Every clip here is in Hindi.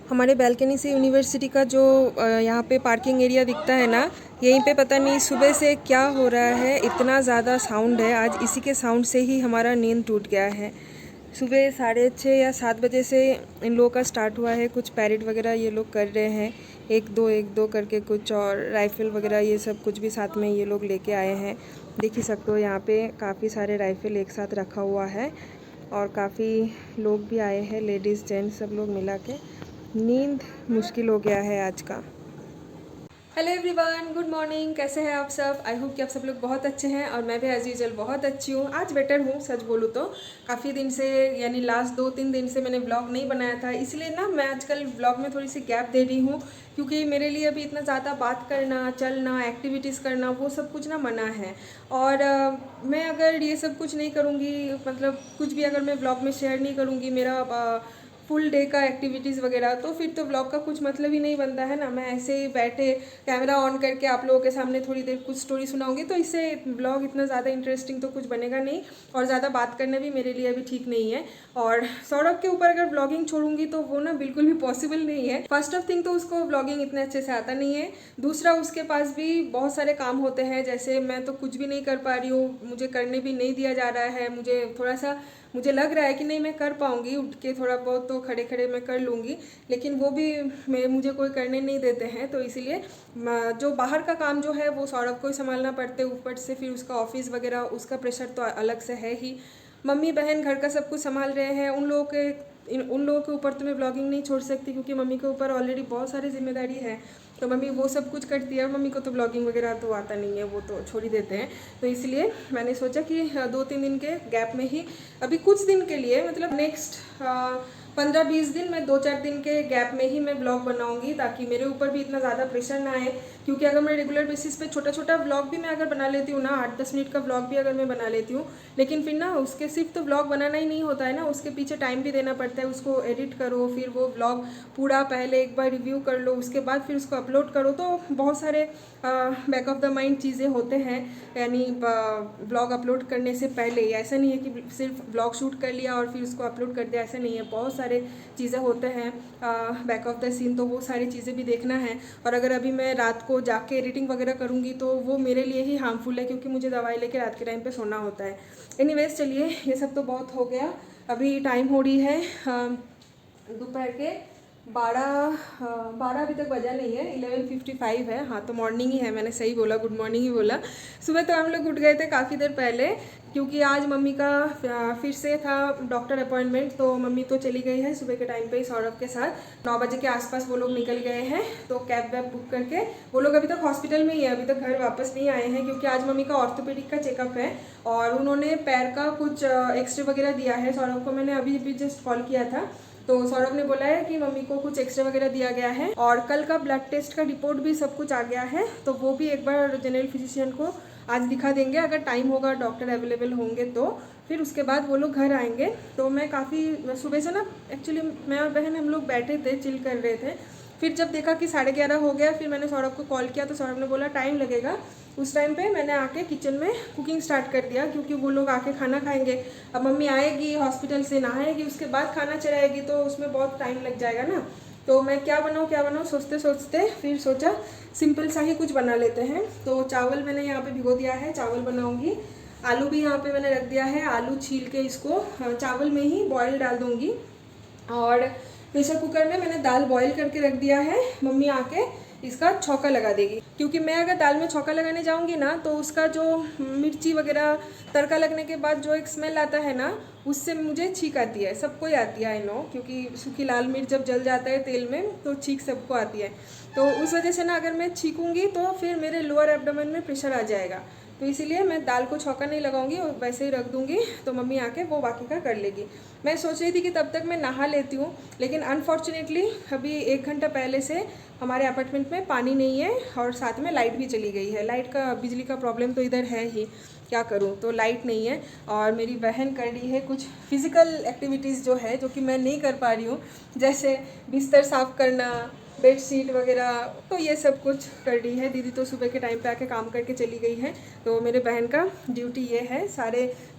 हमारे बालकनी से यूनिवर्सिटी का जो यहाँ पे पार्किंग एरिया दिखता है ना, यहीं पे पता नहीं सुबह से क्या हो रहा है, इतना ज़्यादा साउंड है। आज इसी के साउंड से ही हमारा नींद टूट गया है। सुबह 6:30 या 7 बजे से इन लोगों का स्टार्ट हुआ है। कुछ पैरेड वगैरह ये लोग कर रहे हैं, एक दो करके कुछ, और राइफ़ल वगैरह ये सब कुछ भी साथ में ये लोग लेके आए हैं। देख ही सकते हो यहाँ पे काफ़ी सारे राइफ़ल एक साथ रखा हुआ है और काफ़ी लोग भी आए हैं, लेडीज़ जेंट्स सब लोग मिला के। नींद मुश्किल हो गया है आज का। Hello everyone, good morning. कैसे हैं आप सब? आई होप कि आप सब लोग बहुत अच्छे हैं और मैं भी एज यूजुअल बहुत अच्छी हूँ। आज बेटर हूँ, सच बोलूँ तो। काफ़ी दिन से, यानी लास्ट 2-3 दिन से मैंने व्लॉग नहीं बनाया था, इसलिए ना मैं आजकल व्लॉग में थोड़ी सी गैप दे रही हूँ, क्योंकि मेरे लिए अभी इतना ज़्यादा बात करना, चलना, एक्टिविटीज़ करना, वो सब कुछ ना मना है। और मैं अगर ये सब कुछ नहीं करूँगी, मतलब कुछ भी अगर मैं व्लॉग में शेयर नहीं करूँगी, मेरा फुल डे का एक्टिविटीज़ वगैरह, तो फिर तो व्लॉग का कुछ मतलब ही नहीं बनता है ना। मैं ऐसे ही बैठे कैमरा ऑन करके आप लोगों के सामने थोड़ी देर कुछ स्टोरी सुनाऊंगी, तो इससे व्लॉग इतना ज़्यादा इंटरेस्टिंग तो कुछ बनेगा नहीं, और ज़्यादा बात करना भी मेरे लिए अभी ठीक नहीं है। और सौरभ के ऊपर अगर व्लॉगिंग छोड़ूंगी तो वो ना बिल्कुल भी पॉसिबल नहीं है। फर्स्ट ऑफ थिंग तो उसको व्लॉगिंग इतने अच्छे से आता नहीं है। दूसरा, उसके पास भी बहुत सारे काम होते हैं, जैसे मैं तो कुछ भी नहीं कर पा रही हूँ, मुझे करने भी नहीं दिया जा रहा है। मुझे लग रहा है कि नहीं मैं कर पाऊँगी, उठ के थोड़ा बहुत तो खड़े खड़े मैं कर लूँगी, लेकिन वो भी मुझे कोई करने नहीं देते हैं। तो इसीलिए जो बाहर का काम जो है वो सौरभ को ही संभालना पड़ते, ऊपर से फिर उसका ऑफिस वगैरह, उसका प्रेशर तो अलग से है ही। मम्मी बहन घर का सब कुछ संभाल रहे हैं। उन लोगों के ऊपर तो मैं ब्लॉगिंग नहीं छोड़ सकती, क्योंकि मम्मी के ऊपर ऑलरेडी बहुत सारी जिम्मेदारी है, तो मम्मी वो सब कुछ करती है। और मम्मी को तो ब्लॉगिंग वगैरह तो आता नहीं है, वो तो छोड़ ही देते हैं। तो इसलिए मैंने सोचा कि 2-3 दिन के गैप में ही, अभी कुछ दिन के लिए, मतलब नेक्स्ट 15-20 दिन, मैं 2-4 दिन के गैप में ही मैं ब्लॉग बनाऊंगी, ताकि मेरे ऊपर भी इतना ज़्यादा प्रेशर ना आए। क्योंकि अगर मैं रेगुलर बेसिस पे छोटा छोटा ब्लॉग भी मैं अगर बना लेती हूँ ना, 8-10 मिनट का ब्लॉग भी अगर मैं बना लेती हूँ, लेकिन फिर ना उसके सिर्फ तो ब्लॉग बनाना ही नहीं होता है ना, उसके पीछे टाइम भी देना पड़ता है। उसको एडिट करो, फिर वो ब्लॉग पूरा पहले एक बार रिव्यू कर लो, उसके बाद फिर उसको अपलोड करो। तो बहुत सारे बैक ऑफ द माइंड चीज़ें होते हैं, यानी ब्लॉग अपलोड करने से पहले। ऐसा नहीं है कि सिर्फ ब्लॉग शूट कर लिया और फिर उसको अपलोड कर दिया, ऐसा नहीं है। बहुत सारे चीज़ें होते हैं बैक ऑफ द सीन, तो वो सारी चीज़ें भी देखना है। और अगर अभी मैं रात को जाके एडिटिंग वगैरह करूँगी तो वो मेरे लिए ही हार्मफुल है, क्योंकि मुझे दवाई लेके रात के टाइम पे सोना होता है। एनीवेज, चलिए ये सब तो बहुत हो गया। अभी टाइम हो रही है दोपहर के 12 अभी तक बजा नहीं है, 11:55 है। हाँ, तो मॉर्निंग ही है, मैंने सही बोला, गुड मॉर्निंग ही बोला। सुबह तो हम लोग उठ गए थे काफ़ी देर पहले, क्योंकि आज मम्मी का फिर से था डॉक्टर अपॉइंटमेंट। तो मम्मी तो चली गई है सुबह के टाइम पे ही सौरभ के साथ। 9 बजे के आसपास वो लोग निकल गए हैं, तो कैब वैब बुक करके वो लोग अभी तक हॉस्पिटल में ही है, अभी तक घर वापस नहीं आए हैं, क्योंकि आज मम्मी का ऑर्थोपेडिक का चेकअप है और उन्होंने पैर का कुछ एक्सरे वगैरह दिया है। सौरभ को मैंने अभी भी जस्ट कॉल किया था, तो सौरभ ने बोला है कि मम्मी को कुछ एक्सरे वगैरह दिया गया है, और कल का ब्लड टेस्ट का रिपोर्ट भी सब कुछ आ गया है। तो वो भी एक बार जनरल फिजिशियन को आज दिखा देंगे, अगर टाइम होगा, डॉक्टर अवेलेबल होंगे तो। फिर उसके बाद वो लोग घर आएंगे। तो मैं काफ़ी सुबह से ना, एक्चुअली मैं और बहन हम लोग बैठे थे, चिल कर रहे थे। फिर जब देखा कि 11:30 हो गया, फिर मैंने सौरभ को कॉल किया, तो सौरभ ने बोला टाइम लगेगा। उस टाइम पे मैंने आके किचन में कुकिंग स्टार्ट कर दिया, क्योंकि वो लोग आके खाना खाएंगे। अब मम्मी आएगी हॉस्पिटल से, नहाएगी, उसके बाद खाना चलाएगी, तो उसमें बहुत टाइम लग जाएगा ना। तो मैं क्या बनाऊँ सोचते सोचते फिर सोचा सिंपल सा ही कुछ बना लेते हैं। तो चावल मैंने यहाँ पे भिगो दिया है, चावल बनाऊँगी। आलू भी यहाँ पे मैंने रख दिया है, आलू छील के इसको चावल में ही बॉयल डाल दूँगी। और प्रेशर कुकर में मैंने दाल बॉईल करके रख दिया है, मम्मी आके इसका छौंका लगा देगी। क्योंकि मैं अगर दाल में छौंका लगाने जाऊंगी ना, तो उसका जो मिर्ची वगैरह तड़का लगने के बाद जो एक स्मेल आता है ना, उससे मुझे छींक आती है। सबको ही आती है, आई नो, क्योंकि सूखी लाल मिर्च जब जल जाता है तेल में तो छींक सबको आती है। तो उस वजह से ना, अगर मैं छींकूँगी तो फिर मेरे लोअर एब्डोमेन में प्रेशर आ जाएगा। तो इसीलिए मैं दाल को छौंका नहीं लगाऊंगी और वैसे ही रख दूंगी, तो मम्मी आके वो बाकी का कर लेगी। मैं सोच रही थी कि तब तक मैं नहा लेती हूँ, लेकिन अनफॉर्चुनेटली अभी 1 घंटा पहले से हमारे अपार्टमेंट में पानी नहीं है, और साथ में लाइट भी चली गई है। लाइट का, बिजली का प्रॉब्लम तो इधर है ही, क्या करूँ। तो लाइट नहीं है, और मेरी बहन कर रही है कुछ फिज़िकल एक्टिविटीज़ जो है, जो कि मैं नहीं कर पा रही हूँ, जैसे बिस्तर साफ़ करना, बेडशीट वगैरह, तो ये सब कुछ कर रही है। दीदी तो सुबह के टाइम पे आके काम करके चली गई है। तो मेरे बहन का ड्यूटी ये है,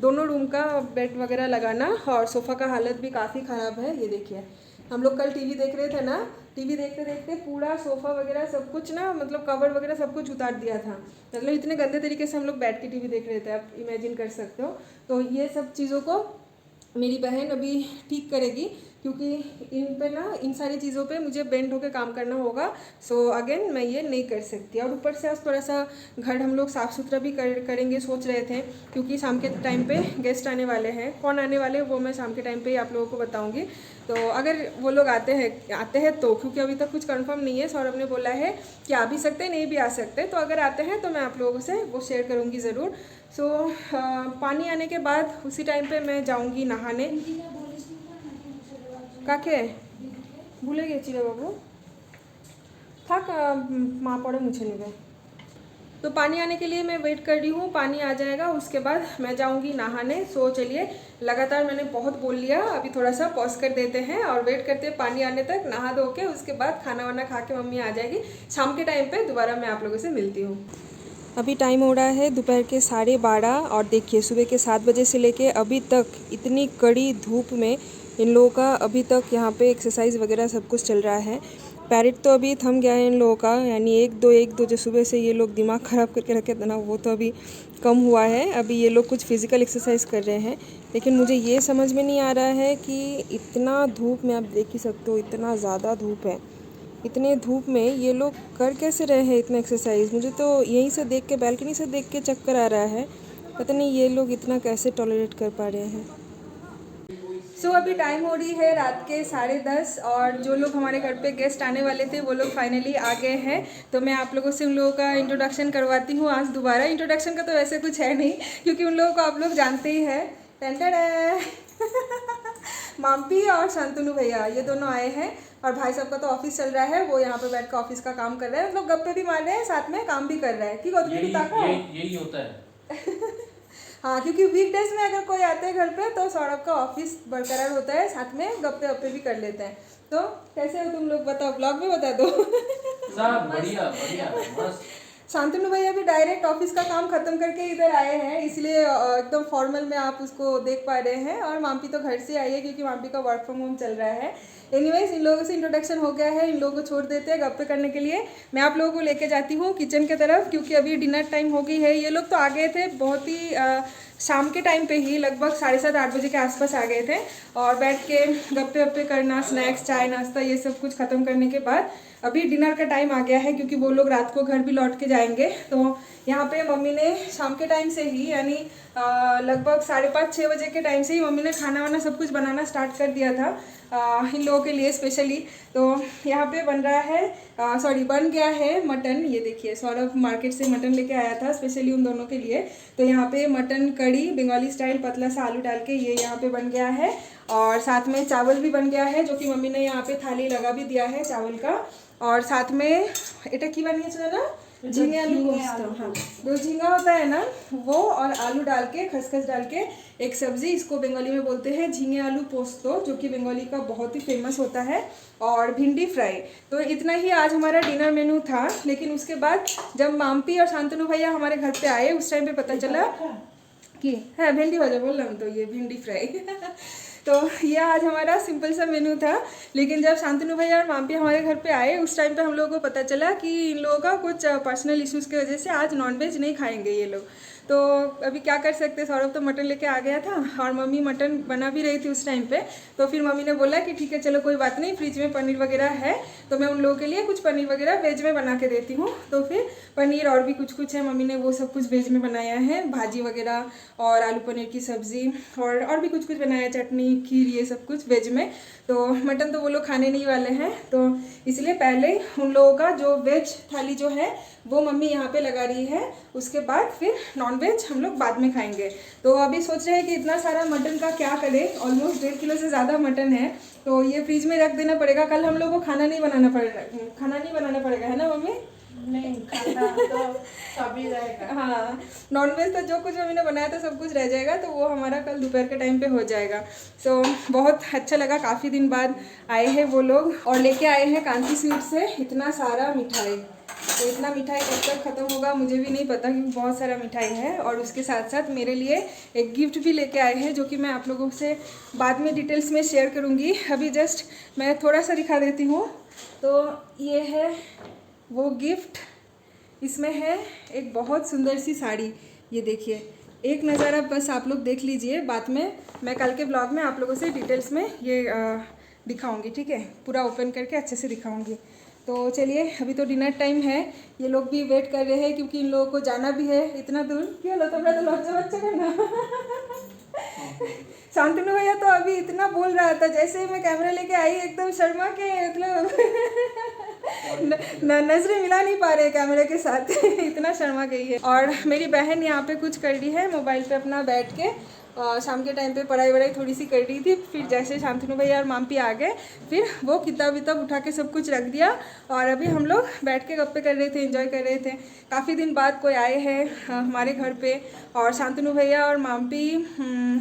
दोनों रूम का बेड वगैरह लगाना। और सोफ़ा का हालत भी काफ़ी ख़राब है, ये देखिए हम लोग कल टीवी देख रहे थे ना, टीवी देखते देखते पूरा सोफ़ा वगैरह सब कुछ ना, मतलब कवर वगैरह सब कुछ उतार दिया था। मतलब इतने गंदे तरीके से हम लोग बैठ के टीवी देख रहे थे, आप इमेजिन कर सकते हो। तो ये सब चीज़ों को मेरी बहन अभी ठीक करेगी, क्योंकि इन पे ना, इन सारी चीज़ों पे मुझे बेंड होकर काम करना होगा। सो अगेन मैं ये नहीं कर सकती। और ऊपर से आज थोड़ा सा घर हम लोग साफ़ सुथरा भी करेंगे सोच रहे थे, क्योंकि शाम के टाइम पे गेस्ट आने वाले हैं। कौन आने वाले हैं वो मैं शाम के टाइम पे ही आप लोगों को बताऊंगी। तो अगर वो लोग आते हैं तो, क्योंकि अभी तक कुछ कंफर्म नहीं है। सौरभ ने बोला है कि आ भी सकते हैं, नहीं भी आ सकते। तो अगर आते हैं तो मैं आप लोगों से वो शेयर करूँगी ज़रूर। सो पानी आने के बाद उसी टाइम पे मैं जाऊँगी नहाने। কাকে ভুলে গেছি রে বাবু, থাক মা পরে মুছে নেবে। तो पानी आने के लिए मैं वेट कर रही हूँ, पानी आ जाएगा उसके बाद मैं जाऊँगी नहाने। सो चलिए, लगातार मैंने बहुत बोल लिया, अभी थोड़ा सा पॉज कर देते हैं और वेट करते हैं पानी आने तक। नहा धो के उसके बाद खाना वाना खा के मम्मी आ जाएगी। शाम के टाइम पे दोबारा मैं आप लोगों से मिलती हूँ। अभी टाइम हो रहा है दोपहर के 12:30 और देखिए सुबह के 7 बजे से लेके अभी तक इतनी कड़ी धूप में इन लोगों का अभी तक यहाँ पे एक्सरसाइज वगैरह सब कुछ चल रहा है। पैरेड तो अभी थम गया है इन लोगों का, यानी एक दो जो सुबह से ये लोग दिमाग ख़राब करके रखे थे ना, वो तो अभी कम हुआ है। अभी ये लोग कुछ फिज़िकल एक्सरसाइज कर रहे हैं। लेकिन मुझे ये समझ में नहीं आ रहा है कि इतना धूप में, आप देख ही सकते हो इतना ज़्यादा धूप है, इतने धूप में ये लोग कर कैसे रहे हैं इतना एक्सरसाइज। मुझे तो यहीं से देख के, बैल्कनी से देख के चक्कर आ रहा है। पता नहीं ये लोग इतना कैसे टॉलरेट कर पा रहे हैं। सो अभी टाइम हो रही है रात के 10:30 और जो लोग हमारे घर पे गेस्ट आने वाले थे वो लोग फाइनली आ गए हैं। तो मैं आप लोगों से उन लोगों का इंट्रोडक्शन करवाती हूँ आज दोबारा। इंट्रोडक्शन का तो वैसे कुछ है नहीं, क्योंकि उन लोगों को आप लोग जानते ही हैं। माम्पी और शांतनु भैया ये दोनों आए हैं, और भाई साहब का तो ऑफिस चल रहा है, वो यहाँ पे बैठ कर ऑफिस का काम कर रहे हैं। मतलब गप्पे भी मार रहे हैं, साथ में काम भी कर रहे हैं। यही होता है। हाँ, क्योंकि वीकडेज में अगर कोई आता है घर पे तो सौरभ का ऑफिस बरकरार होता है, साथ में गप्पे वप्पे भी कर लेते हैं। तो कैसे हो तुम लोग, बताओ, ब्लॉग में बता दो। सब बढ़िया बढ़िया मस्त। शांतनु भैया भी डायरेक्ट ऑफिस का काम खत्म करके इधर आए हैं, इसलिए एकदम फॉर्मल में आप उसको देख पा रहे हैं। और माम्पी तो घर से आई है, क्योंकि माम्पी का वर्क फ्रॉम होम चल रहा है। एनीवेज, इन लोगों से इंट्रोडक्शन हो गया है, इन लोगों को छोड़ देते हैं गप्पे करने के लिए। मैं आप लोगों को लेके जाती हूँ किचन की तरफ, क्योंकि अभी डिनर टाइम हो गई है। ये लोग तो आ गए थे बहुत ही शाम के टाइम पे ही, लगभग 7:30-8 बजे के आसपास आ गए थे। और बैठ के गप्पे वप्पे करना, स्नैक्स, चाय, नाश्ता, ये सब कुछ ख़त्म करने के बाद अभी डिनर का टाइम आ गया है, क्योंकि वो लोग रात को घर भी लौट के जाएंगे। तो यहाँ पे मम्मी ने शाम के टाइम से ही, यानी लगभग 5:30-6 बजे के टाइम से ही मम्मी ने खाना वाना सब कुछ बनाना स्टार्ट कर दिया था इन लोगों के लिए स्पेशली। तो यहाँ पे बन रहा है, बन गया है मटन। ये देखिए, सौरभ मार्केट से मटन लेके आया था स्पेशली उन दोनों के लिए। तो यहाँ पे मटन कड़ी बंगाली स्टाइल पतला सा आलू डाल के ये यहाँ पे बन गया है। और साथ में चावल भी बन गया है, जो कि मम्मी ने यहाँ पे थाली लगा भी दिया है चावल का। और साथ में एटा की बनिए ना, झींगे आलू पोस्त। हाँ, जो झींगा होता है ना वो, और आलू डाल के, खसखस डाल के एक सब्जी, इसको बंगाली में बोलते हैं झींगे आलू पोस्तो, जो कि बंगाली का बहुत ही फेमस होता है। और भिंडी फ्राई। तो इतना ही आज हमारा डिनर मेनू था। लेकिन उसके बाद जब माम्पी और शांतनु भैया हमारे घर पे आए, उस टाइम पे पता चला कि है भिंडी भाजा, बोल रहा हूँ, तो ये भिंडी फ्राई। तो ये आज हमारा सिंपल सा मेनू था। लेकिन जब शांतनु भैया और माम्पी हमारे घर पे आए, उस टाइम पे हम लोगों को पता चला कि इन लोगों का कुछ पर्सनल इश्यूज़ की वजह से आज नॉनवेज नहीं खाएंगे ये लोग। तो अभी क्या कर सकते, सौरभ तो मटन लेके आ गया था, और मम्मी मटन बना भी रही थी उस टाइम पे। तो फिर मम्मी ने बोला कि ठीक है चलो कोई बात नहीं, फ्रिज में पनीर वगैरह है, तो मैं उन लोगों के लिए कुछ पनीर वगैरह वेज में बना के देती हूँ। तो फिर पनीर और भी कुछ है, मम्मी ने वो सब कुछ वेज में बनाया है, भाजी वगैरह और आलू पनीर की सब्ज़ी, और भी कुछ बनाया, चटनी, खीर, ये सब कुछ वेज में। तो मटन तो वो लोग खाने नहीं वाले हैं, तो इसलिए पहले उन लोगों का जो वेज थाली जो है वो मम्मी यहाँ पे लगा रही है। उसके बाद फिर नॉनवेज हम लोग बाद में खाएंगे। तो अभी सोच रहे हैं कि इतना सारा मटन का क्या करें, ऑलमोस्ट 1.5 किलो से ज़्यादा मटन है, तो ये फ्रिज में रख देना पड़ेगा। कल हम लोग को खाना नहीं बनाना पड़ेगा, है ना मम्मी? नहीं, खाना तो सभी रहेगा। हाँ, नॉनवेज तो जो कुछ मम्मी ने बनाया था सब कुछ रह जाएगा, तो वो हमारा कल दोपहर के टाइम पे हो जाएगा। सो बहुत अच्छा लगा, काफ़ी दिन बाद आए हैं वो लोग, और लेके आए हैं कांची स्वीट से इतना सारा मिठाई। तो इतना मिठाई कब तक ख़त्म होगा मुझे भी नहीं पता, क्योंकि बहुत सारा मिठाई है। और उसके साथ साथ मेरे लिए एक गिफ्ट भी लेके आए हैं, जो कि मैं आप लोगों से बाद में डिटेल्स में शेयर करूँगी। अभी जस्ट मैं थोड़ा सा दिखा देती हूँ। तो ये है वो गिफ्ट, इसमें है एक बहुत सुंदर सी साड़ी। ये देखिए, एक नज़ारा बस आप लोग देख लीजिए, बाद में मैं कल के ब्लॉग में आप लोगों से डिटेल्स में ये दिखाऊंगी, ठीक है, पूरा ओपन करके अच्छे से दिखाऊंगी। तो चलिए, अभी तो डिनर टाइम है, ये लोग भी वेट कर रहे हैं क्योंकि इन लोगों को जाना भी है इतना दूर। क्यों लो तो लज्जा बच्चा करना शांतनु भैया तो अभी इतना बोल रहा था, जैसे ही मैं कैमरा लेके आई एकदम शर्मा के, मतलब नजरें मिला नहीं पा रहे कैमरे के साथ इतना शर्मा गई है। और मेरी बहन यहाँ पे कुछ कर रही है, मोबाइल पे अपना बैठ के शाम के टाइम पे पढ़ाई वढ़ाई थोड़ी सी कर रही थी। फिर जैसे शांतनु भैया और माम्पी आ गए, फिर वो किताब विताब उठा के सब कुछ रख दिया, और अभी हम लोग बैठ के गप्पे कर रहे थे, एंजॉय कर रहे थे। काफ़ी दिन बाद कोई आए हैं हमारे घर पे, और शांतनु भैया और माम्पी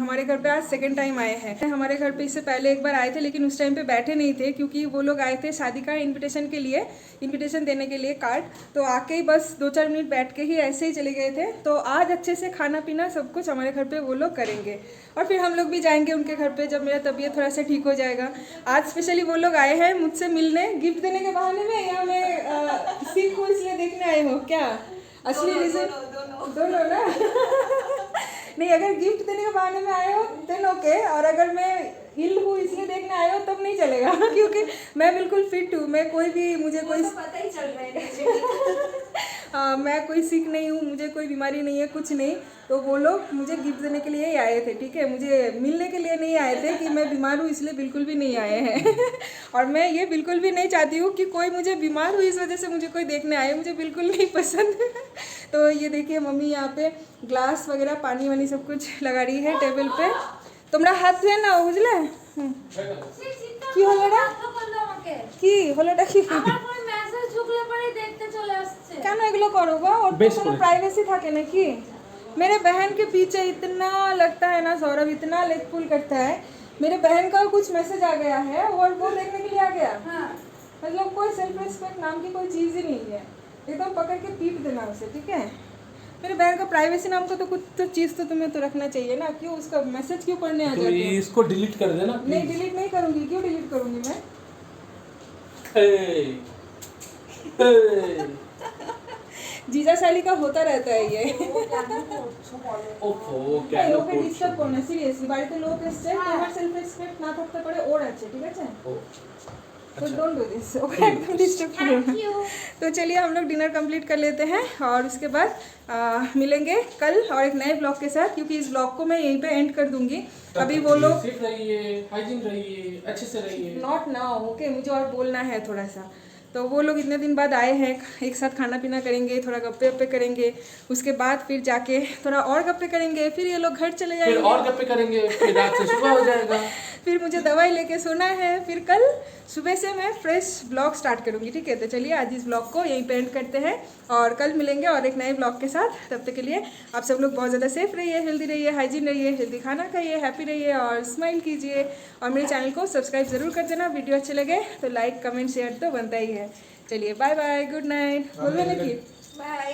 हमारे घर पे आज सेकेंड टाइम आए हैं। हमारे घर पे इससे पहले एक बार आए थे, लेकिन उस टाइम पे बैठे नहीं थे, क्योंकि वो लोग आए थे शादी का इन्विटेशन के लिए, इन्विटेशन देने के लिए कार्ड। तो आके ही बस 2-4 मिनट बैठ के ही ऐसे ही चले गए थे। तो आज अच्छे से खाना पीना सब कुछ हमारे घर पे वो लोग करेंगे, और फिर हम लोग भी जाएंगे उनके घर पे जब मेरा तबीयत थोड़ा सा ठीक हो जाएगा। आज स्पेशली वो लोग आए हैं मुझसे मिलने, गिफ्ट देने के बहाने में, या मैं सीख को इसलिए देखने आई हूँ क्या? असली रीजन दोनों ना नहीं, अगर गिफ्ट देने के बहाने में आए हो देन ओके, और अगर मैं हिल हूँ इसलिए देखने आए हो तब नहीं चलेगा क्योंकि मैं बिल्कुल फिट हूँ, मैं कोई भी, मुझे कोई पता ही चल रहा है मैं कोई सिक नहीं हूँ, मुझे कोई बीमारी नहीं है, कुछ नहीं। तो वो लोग मुझे गिफ्ट देने के लिए ही आए थे, ठीक है, मुझे मिलने के लिए नहीं आए थे कि मैं बीमार हूँ इसलिए बिल्कुल भी नहीं आए हैं और मैं ये बिल्कुल भी नहीं चाहती हूँ कि कोई मुझे बीमार हुई इस वजह से मुझे कोई देखने आए, मुझे बिल्कुल नहीं पसंद तो ये देखिए, मम्मी यहाँ पे ग्लास वगैरह पानी वानी सब कुछ लगा रही है टेबल पे। তোমরা হাত ধুয়ে নাও, বুঝলে? কি হলোটা কি হলোটা কি আমার ফোনে মেসেজ ঢুকলে পরেই দেখতে চলে আসছে। কেন এগুলো করো গো? ওর তো কোনো প্রাইভেসি থাকে নাকি? मेरे बहन के पीछे इतना लगता है ना सौरभ, इतना लेग पुल करता है। मेरे बहन का कुछ मैसेज आ गया है और वो देखने के लिए आ गया। हाँ, मतलब कोई सेल्फ रिस्पेक्ट नाम की कोई चीज़ ही नहीं है, एकदम पकड़ के पीट देना उसे, ठीक है? मेरे बहन का प्राइवेसी नाम का तो कुछ तो चीज़ तो तुम्हें तो रखना चाहिए ना। क्यों उसका मैसेज क्यों पढ़ने आ जाते हो? इसको डिलीट कर देना। नहीं, डिलीट नहीं करूँगी। क्यों डिलीट करूँगी मैं? जीजा साली का होता रहता है ये ওকে ডিস্টার্ব করো না, সিরিয়াসলি বাড়িতে লোক এসেছে, তোমার সেলফ রেসপেক্ট না থাকতে পারে ওর আছে, ঠিক আছে? तो डोंट डू दिस, ओके, एकदम डिस्टर्ब करो ना। तो चलिए हम लोग डिनर कंप्लीट कर लेते हैं, और उसके बाद मिलेंगे कल और एक नए ब्लॉग के साथ, क्योंकि इस ब्लॉग को मैं यहीं पे एंड कर दूंगी। अभी वो लोग सेफ रहिए, हाइजीन रहिए, अच्छे से रहिए। नॉट नाउ, ओके, मुझे और बोलना है थोड़ा सा। तो वो लोग इतने दिन बाद आए हैं, एक साथ खाना पीना करेंगे, थोड़ा गप्पे वप्पे करेंगे, उसके बाद फिर जाके थोड़ा और गप्पे करेंगे, फिर ये लोग घर चले जाएंगे, फिर और गप्पे करेंगे, फिर रात से सुबह हो जाएगा फिर मुझे दवाई लेके सोना है, फिर कल सुबह से मैं फ्रेश ब्लॉग स्टार्ट करूँगी, ठीक है? तो चलिए आज इस ब्लॉग को यहीं पे एंड करते हैं, और कल मिलेंगे और एक नए ब्लॉग के साथ। तब तक के लिए आप सब लोग बहुत ज़्यादा सेफ रहिए, हेल्दी रहिए, हाइजीन रहिए, हेल्दी खाना खाइए, हैप्पी रहिए और स्माइल कीजिए, और मेरे चैनल को सब्सक्राइब ज़रूर कर देना। वीडियो अच्छे लगे तो लाइक कमेंट शेयर तो बनता ही है। चलिए बाय बाय, गुड नाइट बोलबे नाकि? বাই।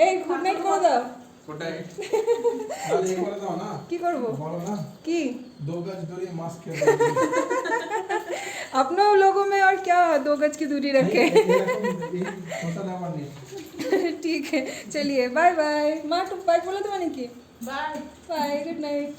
এই গুড নাইট করে দাও। गुड नाइट তাহলে এই করে দাও না। কি করব? বলো না কি 2 गज दूरी मास्क के अपनों लोगों में और क्या 2 गज की दूरी रखे ठीक है, चलिए बाय बाय। माँ तो बाय बोलो तो मैंने की बाय बाय, गुड नाइट।